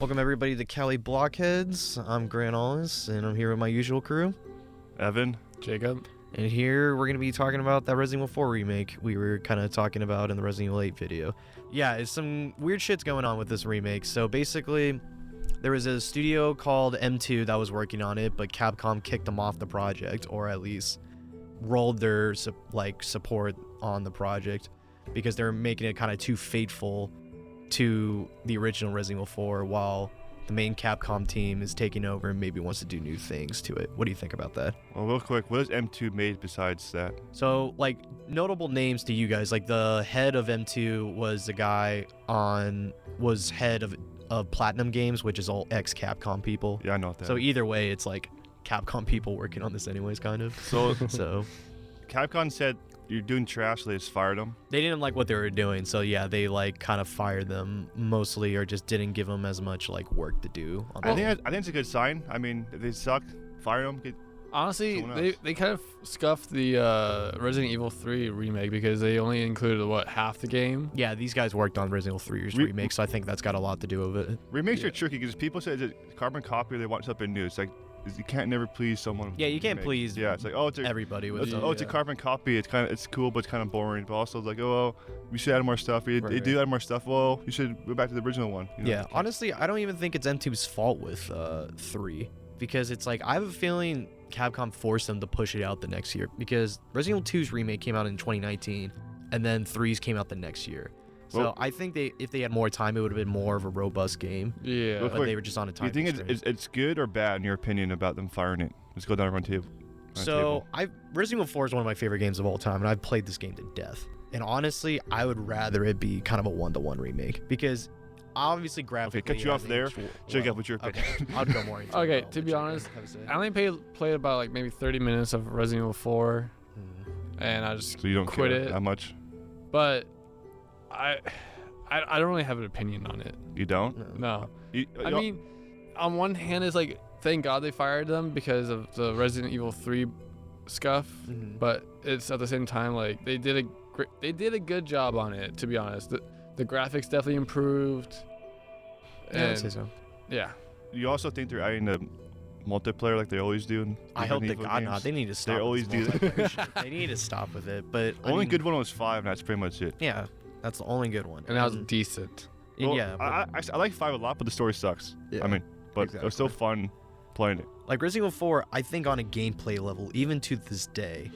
Welcome everybody to Cali Blockheads. I'm Grant Ollis, and I'm here with my usual crew. Evan. Jacob. And here we're going to be talking about that Resident Evil 4 remake we were kind of talking about in the Resident Evil 8 video. Yeah, it's some weird shit's going on with this remake. So basically, there was a studio called M2 that was working on it, but Capcom kicked them off the project, or at least rolled their support on the project because they're making it kind of too faithful to the original Resident Evil 4, while the main Capcom team is taking over and maybe wants to do new things to it. What do you think about that? Well, real quick, what has M2 made besides that? So, notable names to you guys, the head of M2 was the guy was head of Platinum Games, which is all ex-Capcom people. Yeah, I know that. So either way, it's Capcom people working on this anyways, kind of. So Capcom said you're doing trash, so they just fired them. They didn't like what they were doing, so yeah, they kind of fired them mostly, or just didn't give them as much work to do. I think it's a good sign. I mean, if they suck, fire them. Honestly, they kind of scuffed the Resident Evil 3 remake because they only included half the game. Yeah, these guys worked on Resident Evil 3's remake, so I think that's got a lot to do with it. Remakes are tricky because people say it's a carbon copy or they want something new. It's you can't never please someone. Yeah, you can't please. Yeah, it's it's everybody with it's a carbon copy. It's cool, but it's kind of boring. But also we should add more stuff. They do add more stuff. Well, you should go back to the original one. Yeah, honestly, I don't even think it's M2's fault with 3, because it's I have a feeling Capcom forced them to push it out the next year, because Resident Evil 2's remake came out in 2019, and then 3's came out the next year. So I think if they had more time, it would have been more of a robust game. Yeah, but they were just on a time. Do you think it's good or bad in your opinion about them firing it? Let's go down around table. Resident Evil 4 is one of my favorite games of all time, and I've played this game to death. And honestly, I would rather it be kind of a 1-to-1 remake, because obviously graphically. Okay, cut you off there. Jacob, what's your opinion? Okay, I'll go more into it. Okay, to be honest, I only played about maybe 30 minutes of Resident Evil 4, and I just so you don't quit care it. That much? But I don't really have an opinion on it. You don't? No. I mean, on one hand, it's thank God they fired them because of the Resident Evil 3 scuff, but it's at the same time they did a good job on it. To be honest, the graphics definitely improved. Yeah, I'd say so. Yeah. You also think they're adding the multiplayer like they always do? I hope to God not. They need to stop. They always do that. They need to stop with it. But only good one was 5, and that's pretty much it. Yeah, that's the only good one. And that was decent. Well, yeah, I like 5 a lot, but the story sucks. Yeah, I mean, but it was still fun playing it. Resident Evil 4, I think on a gameplay level, even to this day,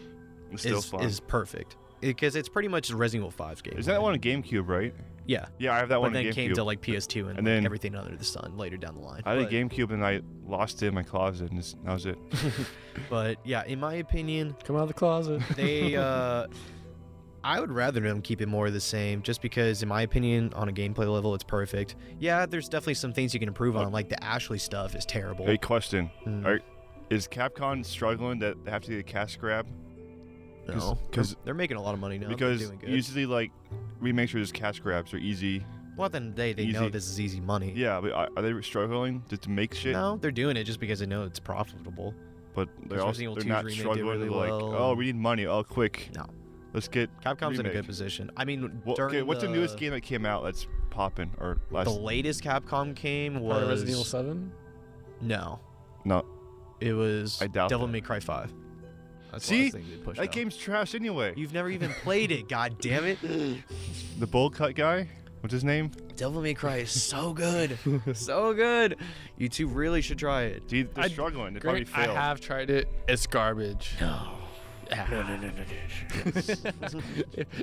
It's still fun. is perfect, because it's pretty much Resident Evil 5's game. Is that one on GameCube, right? Yeah. Yeah, I have that one on GameCube. But then came to PS2 and then everything under the sun later down the line. I had a GameCube and I lost it in my closet, and that was it. But yeah, in my opinion, Come out of the closet. they I would rather them keep it more of the same, just because in my opinion on a gameplay level it's perfect. Yeah, there's definitely some things you can improve on, like the Ashley stuff is terrible. Hey, question. Is Capcom struggling that they have to get a cash grab? No, because they're making a lot of money now. Because they're doing good. usually remakes are just cash grabs. They're easy. Well, at the end of the day, they know this is easy money. Yeah, but are they struggling to make shit? No, they're doing it just because they know it's profitable. But they're not struggling really to oh, we need money. Oh, quick. No. Let's get Capcom's remake. in a good position. I mean, okay, what's the newest game that came out that's popping? Or the latest Capcom game was Resident Evil 7? No. It was Devil May Cry 5. That's See? That game's trash anyway. You've never even played it, god damn it. The bowl cut guy? What's his name? Devil May Cry is so good. So good. You two really should try it. See, they're struggling. They probably failed. I have tried it. It's garbage. No. No.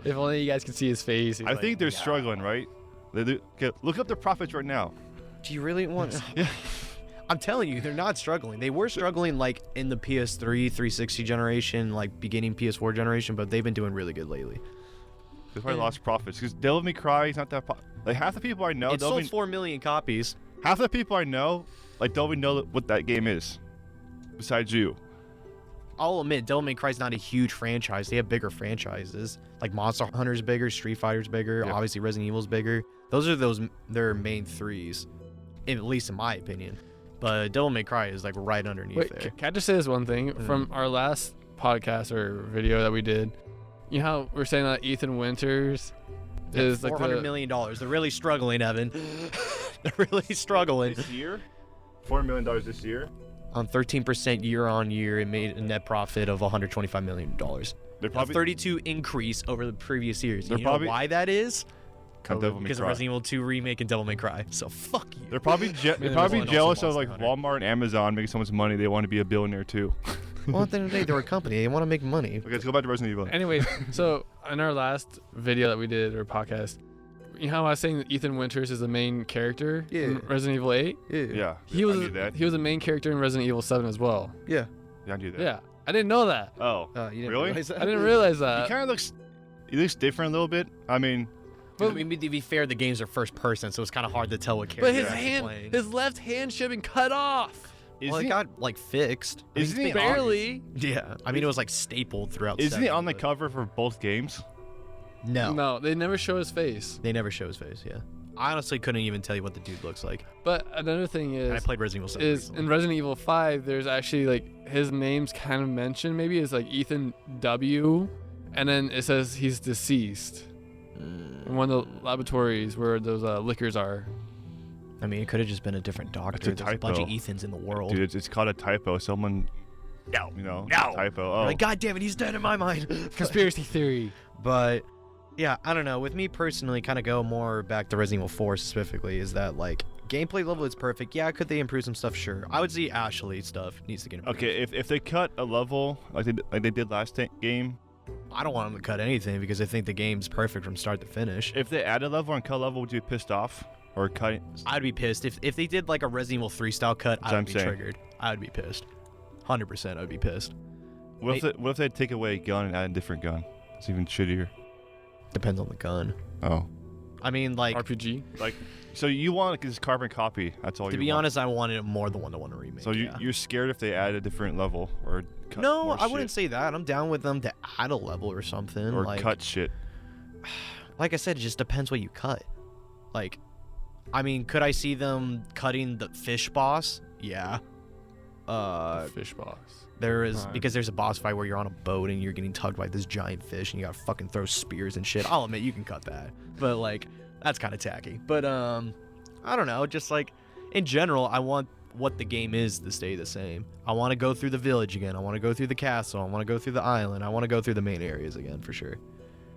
If only you guys could see his face. I think they're struggling, right? Okay, look up the profits right now. Do you really want to? Yeah. I'm telling you, they're not struggling. They were struggling in the PS3, 360 generation, beginning PS4 generation, but they've been doing really good lately. They probably lost profits because Devil May Cry is not that half the people I know. It sold 4 million copies. Half the people I know don't even know what that game is. Besides you. I'll admit, Devil May Cry's not a huge franchise. They have bigger franchises. Monster Hunter's bigger, Street Fighter's bigger, obviously Resident Evil's bigger. Those are their main threes, at least in my opinion. But Devil May Cry is right underneath there. Can I just say this one thing? From our last podcast or video that we did, you know how we're saying that Ethan Winters is $400 million. They're really struggling, Evan. They're really struggling. This year, $4 million this year. On 13% year on year, it made a net profit of $125 million. They're A probably 32 increase over the previous years. They're You know probably- why that is? Devil May Because of Cry. Resident Evil 2 Remake and Devil May Cry. So fuck you. They're probably Well, jealous of Monster like Hunter. Walmart and Amazon making so much money. They want to be a billionaire too. Well, at the end of the day, they're a company. They want to make money. Okay, let's go back to Resident Evil. Anyways, so in our last video that we did or podcast, you know how I was saying that Ethan Winters is the main character in Resident Evil 8? Yeah, He I was knew that. he was the main character in Resident Evil 7 as well. Yeah. Yeah, I knew that. Yeah, I didn't know that. Oh, You didn't really? realize that? I didn't realize He that. kind of looks. He looks different a little bit. I mean, I mean, to be fair, the games are first person, so it's kind of hard to tell what character But his you're actually hand, playing. his left hand should have been cut off. Well, it got like fixed. I mean, Isn't it's he been Barely. Yeah, I mean it was like stapled throughout. Isn't he 7, on the but- cover for both games? No, No, they never show his face. they never show his face. Yeah, I honestly couldn't even tell you what the dude looks like. But another thing And I is, played Resident Evil 7 is recently. in Resident Evil 5, there's actually like his name's kind of mentioned. Maybe it's like Ethan W, and then it says he's deceased in one of the laboratories where those liquors are. I mean, it could have just been a different doctor. It's a There's a bunch of typo. Ethans in the world. Dude, it's called a typo. Someone, No, no, no. typo. Oh, Like, God damn it, he's dead in my mind. Conspiracy theory. But yeah, I don't know. With me personally, kind of go more back to Resident Evil 4 specifically. Is that like gameplay level is perfect? Yeah, could they improve some stuff? Sure. I would see Ashley stuff needs to get improved. okay. If they cut a level like they did last game, I don't want them to cut anything because I think the game's perfect from start to finish. if they add a level and cut a level, would you be pissed off or cut? I'd be pissed if they did like a Resident Evil 3 style cut. That's I what would I'm be saying. triggered. I would be pissed. 100%. I would be pissed. What if they take away a gun and add a different gun? It's even shittier. Depends on the gun. Oh, I mean, like RPG. like so you want like this carbon copy? That's all to you be want. honest, I wanted it more the one-to-one remake. So yeah. you're scared if they add a different level or cut No, more I wouldn't shit, say that. I'm down with them to add a level or something. or like, cut shit. Like I said, it just depends what you cut. Like, I mean, could I see them cutting the fish boss? Yeah. Fish box. There is Alright. because there's a boss fight where you're on a boat and you're getting tugged by this giant fish and you gotta fucking throw spears and shit. I'll admit you can cut that, but like that's kind of tacky. But I don't know. Just like in general, I want what the game is to stay the same. I want to go through the village again. I want to go through the castle. I want to go through the island. I want to go through the main areas again for sure.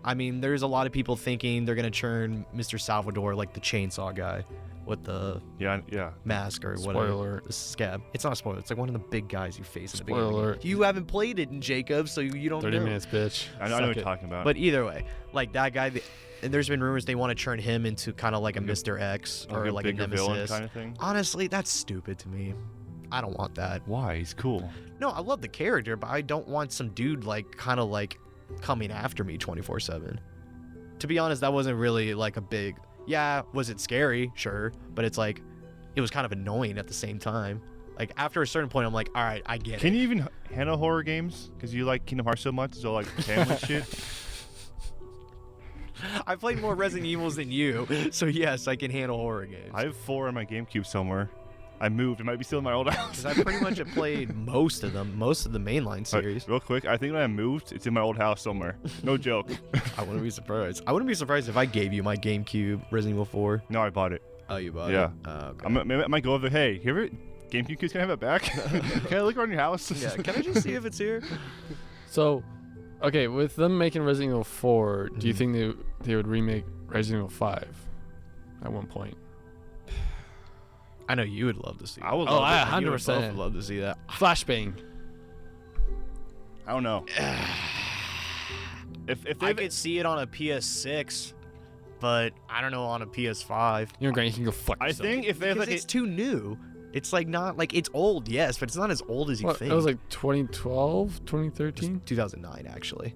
I mean, there's a lot of people thinking they're gonna turn Mr. Salvador like the chainsaw guy with the Yeah. mask or Spoiler whatever. alert. The scab. It's not a spoiler. It's like one of the big guys you face in the Spoiler beginning. alert. You haven't played it, Jacob, so you don't 30 know. minutes, bitch. I know Suck what it. you're talking about. But either way, like that guy, and there's been rumors they want to turn him into kind of like a Like a- Mr. X or like a bigger villain nemesis. kind of thing. Honestly, that's stupid to me. I don't want that. Why? He's cool. No, I love the character, but I don't want some dude like kind of like coming after me 24/7. To be honest, that wasn't really like a big. Yeah, was it scary? Sure, but it's like it was kind of annoying at the same time. Like after a certain point, I'm like, all right, I get Can it. you even handle horror games? Because you like Kingdom Hearts so much, so like family shit. I played more Resident Evils than you, so yes, I can handle horror games. I have 4 on my GameCube somewhere. I moved. It might be still in my old house. Because I pretty much have played most of them, most of the mainline But series. real quick, I think when I moved, it's in my old house somewhere. No joke. I wouldn't be surprised. I wouldn't be surprised if I gave you my GameCube Resident Evil 4. No, I bought it. Oh, you bought Yeah. it? Oh, okay. I might go over there. Hey, here, GameCube kids, can I have it back? Can I look around your house? Yeah, can I just see if it's here? So, okay, with them making Resident Evil 4, do you Mhm. think they would remake Resident Evil 5 at one point? I know you would love to see that. I would Oh, love I it. You would 100%. both love to see that. Flashbang. I don't know. If I they could see it on a PS6, but I don't know on a PS5. You know, Grant, you can go fuck I yourself. think if they have Because like it's too new. It's like not like it's old, yes, but it's not as old as you What, think. it was like 2012, 2013? 2009 actually.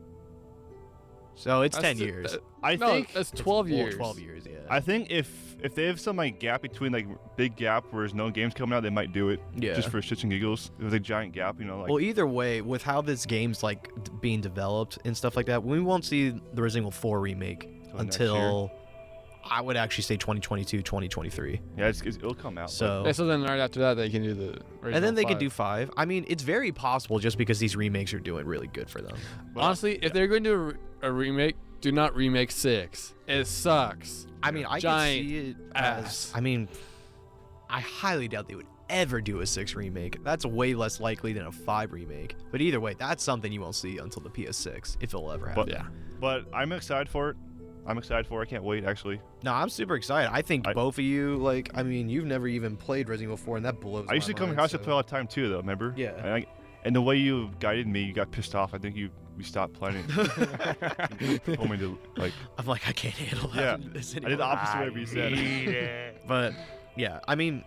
So it's 10 years. I No, think that's 12 Well, years. 12 years, yeah. I think if they have some like gap between like big gap where there's no games coming out, they might do it. Yeah. Just for shits and giggles. If there's a giant gap, you know, like Well, either way, with how this game's like being developed and stuff like that, we won't see the Resident Evil 4 remake Till next until I would actually say 2022, 2023. yeah, it'll come out. So, Yeah, so then right after that, they can do the and then they can 5. do 5. I mean, it's very possible just because these remakes are doing really good for them. But- Honestly, if they're going to do a remake, do not remake 6. It sucks. I mean, I can Giant see it ass. as. I mean, I highly doubt they would ever do a 6 remake. That's way less likely than a 5 remake. But either way, that's something you won't see until the PS6, if it'll ever happen. But I'm excited for it. I can't wait, actually. No, I'm super excited. I think both of you, like, I mean, you've never even played Resident Evil 4, and that blows my mind. I used to come to your house to play all the time, too, though, remember? Yeah. And the way you guided me, you got pissed off. I think we stopped playing it. You told me to, like... I'm like, I can't handle that. Yeah, this I did the opposite of whatever you said. But, yeah, I mean,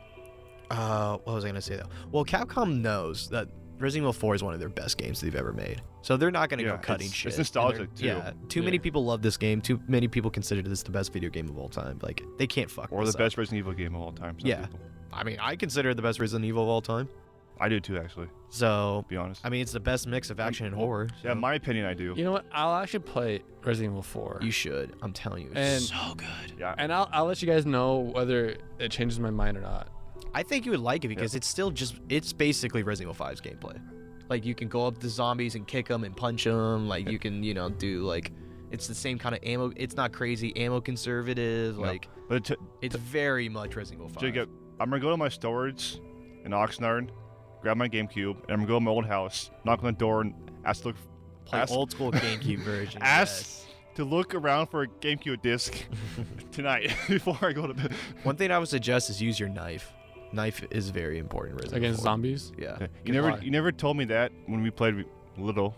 what was I going to say, though? Well, Capcom knows that Resident Evil 4 is one of their best games they've ever made. So they're not going to go cutting shit. It's nostalgic, too. Yeah, too many people love this game. Too many people consider this the best video game of all time. Like, they can't fuck Or this the best Resident Evil game of all time. Yeah. People. I mean, I consider it the best Resident Evil of all time. I do, too, actually. So, to be honest. I mean, it's the best mix of action and horror. So. Yeah, in my opinion, I do. You know what? I'll actually play Resident Evil 4. You should. I'm telling you, it's so good. Yeah. And I'll let you guys know whether it changes my mind or not. I think you would like it because it's still it's basically Resident Evil 5's gameplay. Like, you can go up to zombies and kick them and punch them. Like, you can, do, like, it's the same kind of ammo. It's not crazy ammo conservative. No. Like, but it's very much Resident Evil 5. Jacob, I'm going to go to my storage in Oxnard, grab my GameCube, and I'm going to go to my old house, knock on the door, and ask to look... Play old school GameCube version. Ask to look around for a GameCube disc tonight before I go to bed. One thing I would suggest is use your knife. Knife is very important. Against zombies? Yeah. You never told me that when we played little.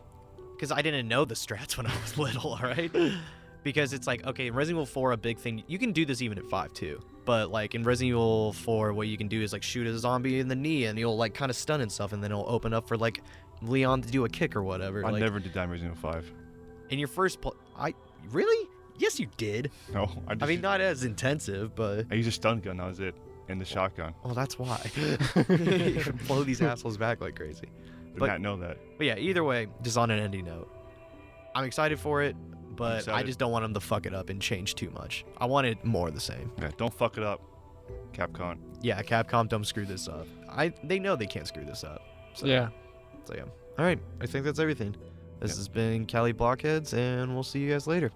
Because I didn't know the strats when I was little, all right? Because it's like, okay, in Resident Evil 4, a big thing, you can do this even at 5 too. But like in Resident Evil 4, what you can do is like shoot a zombie in the knee and he'll like kind of stun and stuff, and then it'll open up for like Leon to do a kick or whatever. I never did that in Resident Evil 5. In your first really? Yes, you did. No, I mean, not as intensive, but I used a stun gun. That was it. And the shotgun. Well, that's why. You can blow these assholes back like crazy. Did not know that. But yeah, either way, just on an ending note, I'm excited for it, but I just don't want them to fuck it up and change too much. I want it more the same. Yeah, don't fuck it up, Capcom. Yeah, Capcom, don't screw this up. They know they can't screw this up. So, yeah. So yeah. All right, I think that's everything. This has been Cali Blockheads, and we'll see you guys later.